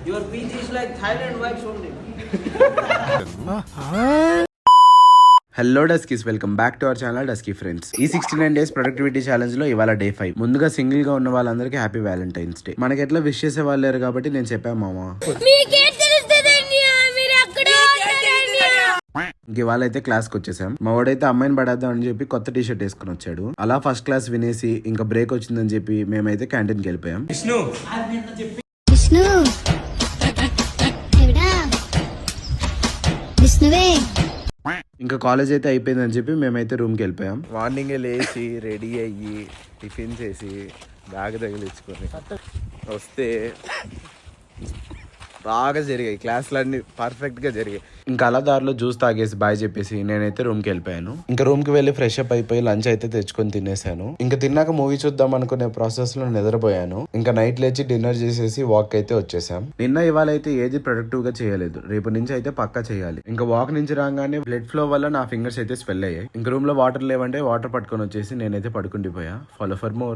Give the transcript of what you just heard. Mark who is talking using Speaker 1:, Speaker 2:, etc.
Speaker 1: Your PG is like Thailand vibes only.
Speaker 2: Hello duskies, welcome back to our channel dusky friends. ఈ 69 days productivity challenge లో ఇవాళ day 5. ముందుగా single గా ఉన్న వాళ్ళందరికీ హ్యాపీ వ్యాలంటైన్స్ డే. మనకి ఎట్లా విష్ చేసే వాళ్ళు లేరు కాబట్టి నేను చెప్పాను మామ. ఇంక ఇవాళ అయితే క్లాస్ కి వచ్చేసాం. మా వాడైతే అమ్మాయిని పడేద్దాం అని చెప్పి కొత్త టీ షర్ట్ వేసుకుని వచ్చాడు. అలా ఫస్ట్ క్లాస్ వినేసి ఇంకా బ్రేక్ వచ్చిందని చెప్పి మేమైతే క్యాంటీన్ కి వెళ్ళిపోయాం.
Speaker 3: విష్ణు విష్ణువే
Speaker 2: ఇంకా కాలేజ్ అయితే అయిపోయిందని చెప్పి మేమైతే రూమ్ కి వెళ్ళిపోయాం. మార్నింగ్ లేచి రెడీ అయ్యి టిఫిన్ చేసి బ్యాగ్ తగిలించుకొని వస్తే బాగా జరిగాయి క్లాసులన్నీ, పర్ఫెక్ట్ గా జరిగాయి. ఇంకా అలా దారిలో జ్యూస్ తాగేసి బాయ్ చెప్పేసి నేనైతే రూమ్ కి వెళ్ళిపోయాను. ఇంకా రూమ్ కి వెళ్ళి ఫ్రెష్ అప్ అయిపోయి లంచ్ అయితే తెచ్చుకొని తినేసాను. ఇంకా తిన్నాక మూవీ చూద్దాం అనుకునే ప్రాసెస్ లో నిద్రపోయాను. ఇంకా నైట్ లేచి డిన్నర్ చేసేసి వాక్ అయితే వచ్చేసాం. నిన్న ఇవాళ అయితే ఏది ప్రొడక్టివ్ గా చేయలేదు. రేపు నుంచి అయితే పక్కా చేయాలి. ఇంకా వాక్ నుంచి రాగానే బ్లడ్ ఫ్లో వల్ల నా ఫింగర్స్ అయితే స్వెల్ అయ్యాయి. ఇంకా రూమ్ లో వాటర్ లేవంటే వాటర్ పట్టుకొని వచ్చేసి నేనైతే పడుకుండిపోయా. Follow for more.